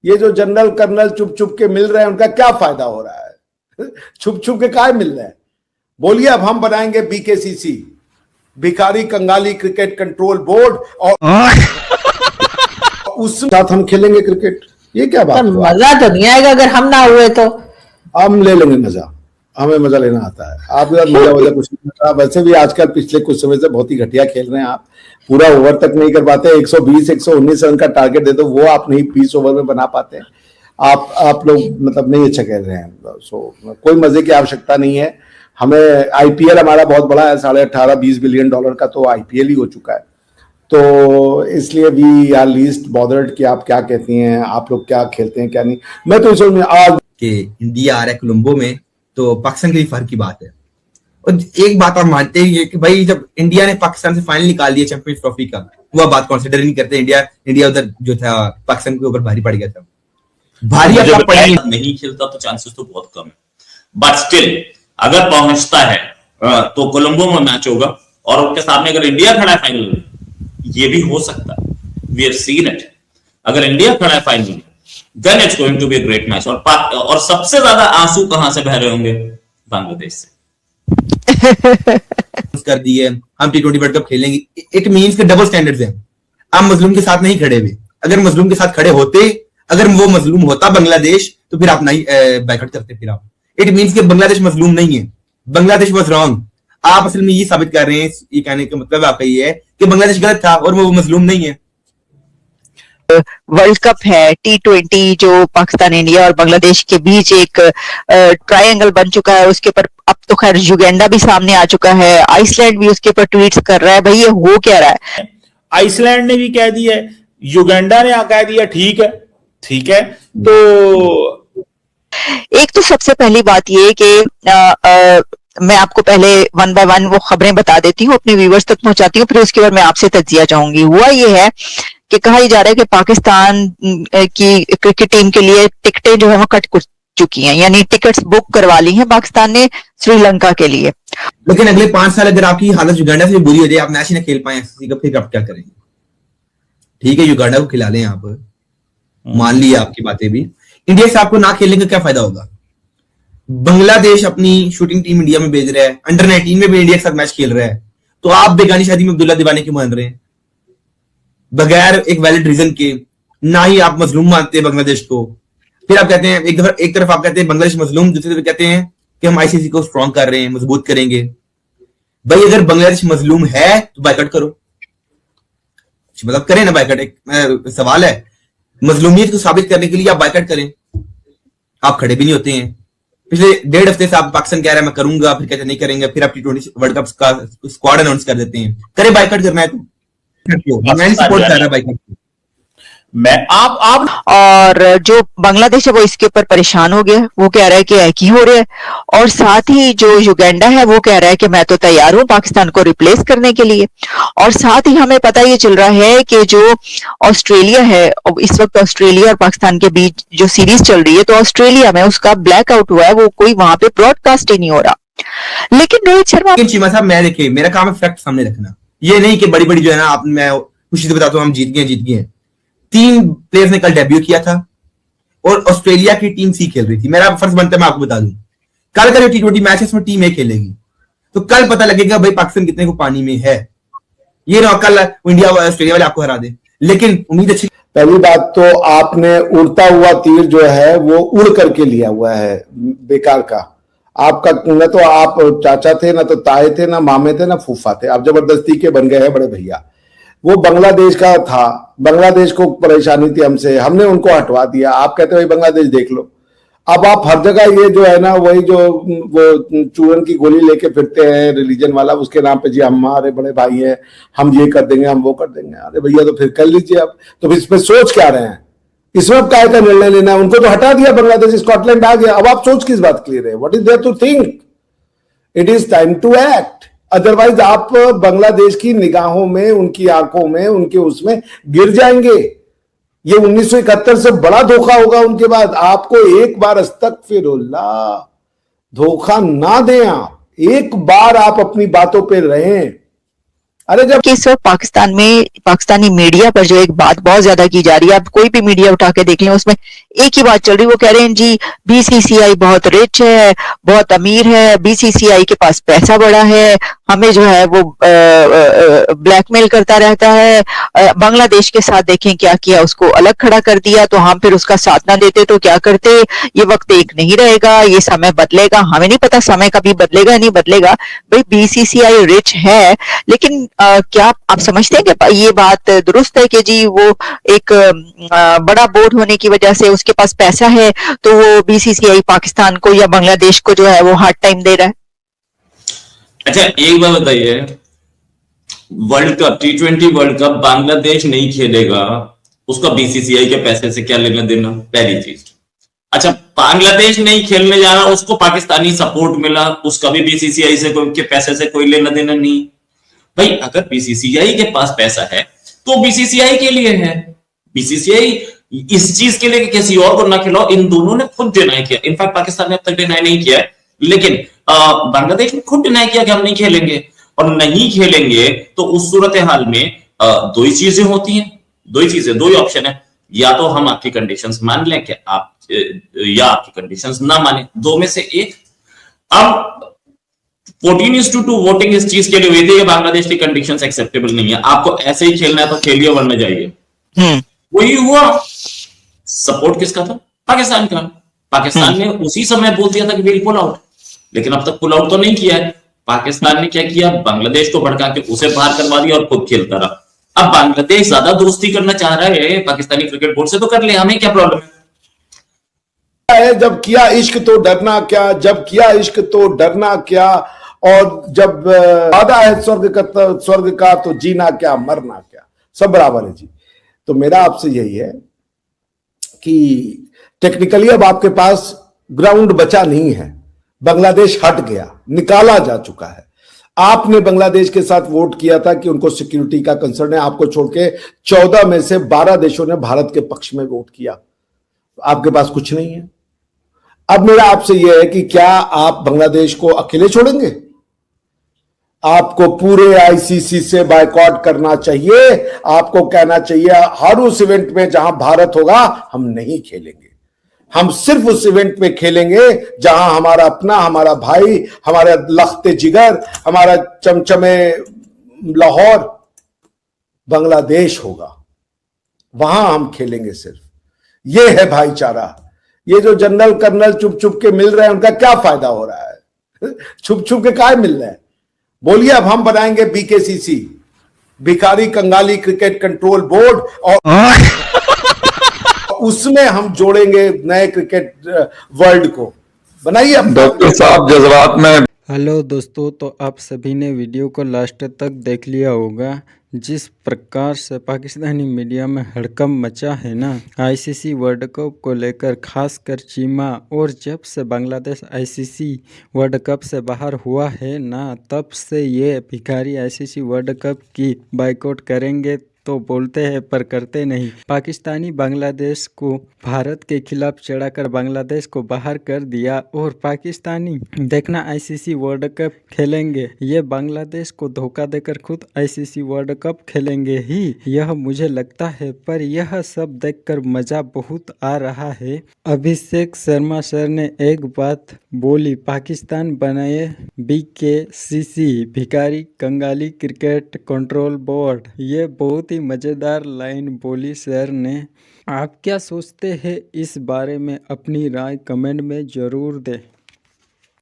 ये जो general colonel चुप चुप के मिल रहे हैं, उनका क्या फायदा हो रहा है? छुप छुप के काय मिल रहे हैं? बोलिए, अब हम बनाएंगे बीकेसीसी, भिखारी कंगाली क्रिकेट कंट्रोल बोर्ड, और उस साथ हम खेलेंगे क्रिकेट। ये क्या बात है? मजा तो नहीं आएगा अगर हम ना हुए तो। हम ले लेंगे मजा, हमें मजा लेना आता है। आपके साथ मजा वजह कुछ नहीं आता। वैसे भी आजकल पिछले कुछ समय से बहुत ही घटिया खेल रहे हैं आप, पूरा ओवर तक नहीं कर पाते। 120 119 रन का टारगेट दे दो, वो आप नहीं 20 ओवर में बना पाते। आप लोग मतलब नहीं अच्छा खेल रहे हैं। कोई मजे की आवश्यकता नहीं है हमें। आईपीएल हमारा बहुत बड़ा है, $18-20 बिलियन का, तो आईपीएल ही हो चुका है। तो इसलिए वी आर लीस्ट बॉदर्ड कि आप क्या कहती हैं, आप लोग क्या खेलते हैं क्या नहीं। मैं तो इसमें आज कि इंडिया आ रहा है कोलंबो में, तो पाकिस्तान के लिए फर्क की बात है। और एक बात आप मानते हैं कि भाई जब इंडिया ने पाकिस्तान से फाइनल निकाल दिया चैंपियंस ट्रॉफी का, वो बात कंसीडर नहीं करते। इंडिया उधर जो था पाकिस्तान के ऊपर भारी पड़ गया था। भारी नहीं खेलता तो चांसेस तो बहुत कम है, बट स्टिल अगर पहुंचता है तो कोलंबो में मैच होगा, और उनके सामने अगर इंडिया खड़ा है फाइनल में, ये भी हो सकता है। We have seen it. अगर इंडिया खड़ा है फाइनल में, then it's going to be a great match. और सबसे ज्यादा आंसू कहां से बह रहे होंगे? बांग्लादेश से। कर दिए हम T20 वर्ल्ड कप खेलेंगे, इट मींस के डबल स्टैंडर्ड्स हैं। आप मजलूम के साथ नहीं खड़े हुए। अगर मजलूम के साथ खड़े होते, अगर वो मजलूम होता बांग्लादेश, तो फिर आप नहीं बैकआउट करते। फिर आप इट मींस के बांग्लादेश मजलूम नहीं है, बांग्लादेश वाज रॉन्ग। आप असल में ये साबित कर रहे हैं, ये कहने का मतलब आपका ये है कि बांग्लादेश गलत था और वो मजलूम नहीं है। वर्ल्ड कप है T20 जो पाकिस्तान, इंडिया और बांग्लादेश के बीच एक ट्रायंगल बन चुका है। उसके ऊपर अब तो खैर युगांडा भी सामने आ चुका है, आइसलैंड भी उसके ऊपर ट्वीट्स कर रहा है। भाई ये हो क्या रहा है? आइसलैंड ने भी कह दिया है, युगांडा ने कह दिया ठीक है, ठीक है। तो एक तो सबसे पहली बात ये कि मैं आपको पहले वन बाय वन वो खबरें बता देती हूँ, अपने व्यूवर्स तक पहुंचाती हूँ, फिर उसके बाद मैं आपसे तज्जिया चाहूंगी। हुआ ये है कि कहा जा रहा है कि पाकिस्तान की क्रिकेट टीम के लिए टिकटें जो है वो कट चुकी हैं, यानी टिकट्स बुक करवा ली हैं पाकिस्तान ने श्रीलंका के लिए। लेकिन अगले 5 साल अगर आपकी हालत युगांडा से बुरी हो जाए, आप मैच ही ना खेल पाए का, फिर आप क्या करेंगे? ठीक है, युगांडा को खिला लें आप, मान ली आपकी बातें भी। इंडिया से आपको ना खेलने का क्या फायदा होगा? बांग्लादेश अपनी शूटिंग टीम इंडिया में भेज रहा है, अंडर 19 में भी इंडिया के साथ मैच खेल रहा है, तो आप बेगानी शादी में अब्दुल्ला दीवाने क्यों मान रहे हैं बगैर एक वैलिड रीजन के? ना ही आप मजलूम मानते हैं बांग्लादेश को, फिर आप कहते हैं एक तरफ आप कहते हैं बांग्लादेश मजलूम, दूसरी तरफ कहते हैं कि हम आईसीसी को स्ट्रॉन्ग कर रहे हैं, मजबूत करेंगे। भाई अगर बांग्लादेश मजलूम है तो बाइकआउट करो, मतलब करें ना बाइकआउट। एक सवाल है, मजलूमियत को साबित करने के लिए आप बाइकआउट करें, आप खड़े भी नहीं होते हैं। पिछले 1.5 हफ्ते से आप पाकिस्तान कह रहा है मैं करूंगा, फिर कहते नहीं करेंगे, फिर आप T20 वर्ल्ड कप का स्क्वाड अनाउंस कर देते हैं। करे बाइकआउट करना है तो मैं सपोर्ट कर रहा है बाइकआउट। मैं आप और जो बांग्लादेश है वो इसके ऊपर परेशान हो गया, वो कह रहा है कि एक ही हो रहा है। और साथ ही जो युगांडा है वो कह रहा है कि मैं तो तैयार हूं पाकिस्तान को रिप्लेस करने के लिए। और साथ ही हमें पता ये चल रहा है कि जो ऑस्ट्रेलिया है, इस वक्त ऑस्ट्रेलिया और पाकिस्तान के बीच जो सीरीज चल रही है, तो ऑस्ट्रेलिया में उसका ब्लैकआउट हुआ है, वो कोई वहां पे ब्रॉडकास्ट ही नहीं हो रहा। लेकिन रोहित शर्मा चीमा साहब, मैं देखिए मेरा काम है फैक्ट सामने रखना, ये नहीं कि बड़ी बड़ी जो है ना आप, मैं खुशी से बताता हूँ हम जीत गए। 3 प्लेयर्स ने कल डेब्यू किया था और ऑस्ट्रेलिया की टीम सी खेल रही थी। मेरा फर्ज बनता है मैं आपको बता दूं, कल का जो T20 मैच है उसमें टीम ए खेलेगी, तो कल पता लगेगा भाई पाकिस्तान कितने को पानी में है। ये ना कल इंडिया ऑस्ट्रेलिया वाले आपको हरा दे, लेकिन उम्मीद अच्छी। पहली बात तो आपने उड़ता हुआ तीर जो है वो उड़ करके लिया हुआ है, बेकार का। आपका न तो आप चाचा थे, ना तो ताए थे, ना मामे थे, ना फूफा थे, आप जबरदस्ती के बन गए हैं बड़े भैया। वो बांग्लादेश का था, बांग्लादेश को परेशानी थी हमसे, हमने उनको हटवा दिया। आप कहते हो बांग्लादेश देख लो। अब आप हर जगह ये जो है ना, वही जो वो चूरन की गोली लेके फिरते हैं रिलीजन वाला, उसके नाम पे जी हमारे बड़े भाई हैं, हम ये कर देंगे, हम वो कर देंगे। अरे भैया तो फिर कर लीजिए। अब तो इसमें सोच क्या रहे हैं? इस वक्त काय का निर्णय लेना है? उनको तो हटा दिया बांग्लादेश, स्कॉटलैंड आ गया। अब आप सोच किस बात के लिए रहे? What is there to think? It is time to act. Otherwise आप बांग्लादेश की निगाहों में, उनकी आंखों में, उनके उसमें गिर जाएंगे। ये 1971 से बड़ा धोखा होगा उनके बाद। आपको एक बार अस्तगफिरुल्लाह धोखा ना दें। आप एक बार आप अपनी बातों पे रहें, अरे जब कि इस वक्त पाकिस्तान में पाकिस्तानी मीडिया पर जो एक बात बहुत ज्यादा की जा रही है, आप कोई भी मीडिया उठा के देख लें, उसमें एक ही बात चल रही है। वो कह रहे हैं जी बीसीसीआई बहुत रिच है, बहुत अमीर है, बीसीसीआई के पास पैसा बड़ा है, हमें जो है वो ब्लैकमेल करता रहता है। बांग्लादेश के साथ देखें क्या किया, उसको अलग खड़ा कर दिया, तो हम फिर उसका साथ ना देते तो क्या करते। ये वक्त एक नहीं रहेगा, ये समय बदलेगा, हमें नहीं पता समय कभी बदलेगा नहीं बदलेगा। भाई बीसीसीआई रिच है, लेकिन क्या आप समझते हैं कि ये बात दुरुस्त है कि जी वो एक बड़ा बोर्ड होने की वजह से उसके पास पैसा है, तो वो बीसीसीआई पाकिस्तान को या बांग्लादेश को जो है वो हार्ड टाइम दे रहा है। अच्छा एक बात बताइए, world cup T20 world cup Bangladesh नहीं खेलेगा, उसका बीसीसीआई के पैसे से क्या लेना देना, पहली चीज। अच्छा बांग्लादेश नहीं खेलने जा रहा, उसको पाकिस्तानी सपोर्ट मिला, उसका भी बीसीसीआई से के पैसे से कोई लेना देना नहीं। भाई अगर बीसीसीआई के पास पैसा है तो बीसीसीआई के लिए है, बीसीसीआई इस चीज के लिए कि किसी और को ना खिलाओ, इन दोनों ने खुद डिनाई किया। इनफैक्ट पाकिस्तान ने अब तक डिनाई नहीं किया है, लेकिन बांग्लादेश ने खुद डिनाई किया कि हम नहीं खेलेंगे। और नहीं खेलेंगे तो उस सूरत हाल में दो ही चीजें होती हैं, दो ही चीजें, दो ही ऑप्शन है, या तो हम आपकी कंडीशंस मान लें कि आप या आपकी कंडीशंस ना माने, दो में से एक। अब 14:2 वोटिंग इस चीज के लिए हुई थी कि बांग्लादेश की कंडीशंस एक्सेप्टेबल नहीं है, आपको ऐसे ही खेलना है तो खेलिए वरना जाइए। वही हुआ। सपोर्ट किसका था? पाकिस्तान का। पाकिस्तान ने उसी समय बोल दिया था कि विल पुल आउट, लेकिन अब तक पुल आउट तो नहीं किया है। पाकिस्तान ने क्या किया, बांग्लादेश को भड़का के उसे बाहर करवा दिया और खुद खेलता रहा। अब बांग्लादेश ज्यादा दोस्ती करना चाह रहा है पाकिस्तानी क्रिकेट बोर्ड से, तो कर ले, हमें क्या प्रॉब्लम है। जब किया इश्क तो डरना क्या, जब किया इश्क तो डरना क्या, और जब वादा है स्वर्ग का तो जीना क्या मरना क्या, सब बराबर है जी। तो मेरा आपसे यही है कि टेक्निकली अब आपके पास ग्राउंड बचा नहीं है, बांग्लादेश हट गया, निकाला जा चुका है। आपने बांग्लादेश के साथ वोट किया था कि उनको सिक्योरिटी का कंसर्न है, आपको छोड़ के 14 में से 12 देशों ने भारत के पक्ष में वोट किया। आपके पास कुछ नहीं है। अब मेरा आपसे यह है कि क्या आप बांग्लादेश को अकेले छोड़ेंगे? आपको पूरे आईसीसी से बायकॉट करना चाहिए। आपको कहना चाहिए हर उस इवेंट में जहां भारत होगा हम नहीं खेलेंगे, हम सिर्फ उस इवेंट में खेलेंगे जहां हमारा अपना, हमारा भाई, हमारा लख्ते जिगर, हमारा चमचमे लाहौर बांग्लादेश होगा, वहां हम खेलेंगे सिर्फ। ये है भाईचारा। ये जो जनरल कर्नल चुप चुप के मिल रहे हैं, उनका क्या फायदा हो रहा है? छुप छुप के काय मिल रहे हैं? बोलिए अब हम बनाएंगे बीकेसीसी, भिखारी कंगाली क्रिकेट कंट्रोल बोर्ड, और उसमें हम जोड़ेंगे नए क्रिकेट वर्ल्ड को। बनाइए अब डॉक्टर साहब जज्बात में। हेलो दोस्तों, तो आप सभी ने वीडियो को लास्ट तक देख लिया होगा। जिस प्रकार से पाकिस्तानी मीडिया में हड़कंप मचा है ना आईसीसी वर्ल्ड कप को लेकर, खासकर चीमा, और जब से बांग्लादेश आईसीसी वर्ल्ड कप से बाहर हुआ है ना, तब से ये भिखारी आईसीसी वर्ल्ड कप की बाइकआउट करेंगे तो बोलते हैं पर करते नहीं। पाकिस्तानी बांग्लादेश को भारत के खिलाफ चढ़ाकर बांग्लादेश को बाहर कर दिया, और पाकिस्तानी देखना आईसीसी वर्ल्ड कप खेलेंगे, ये बांग्लादेश को धोखा देकर खुद आईसीसी वर्ल्ड कप खेलेंगे ही, यह मुझे लगता है। पर यह सब देखकर मजा बहुत आ रहा है। अभिषेक शर्मा सर ने एक बात बोली, पाकिस्तान बनाए बीकेसीसी, भिखारी कंगाली क्रिकेट कंट्रोल बोर्ड। ये बहुत ही मजेदार लाइन बोली सर ने। आप क्या सोचते हैं इस बारे में? अपनी राय कमेंट में जरूर दें।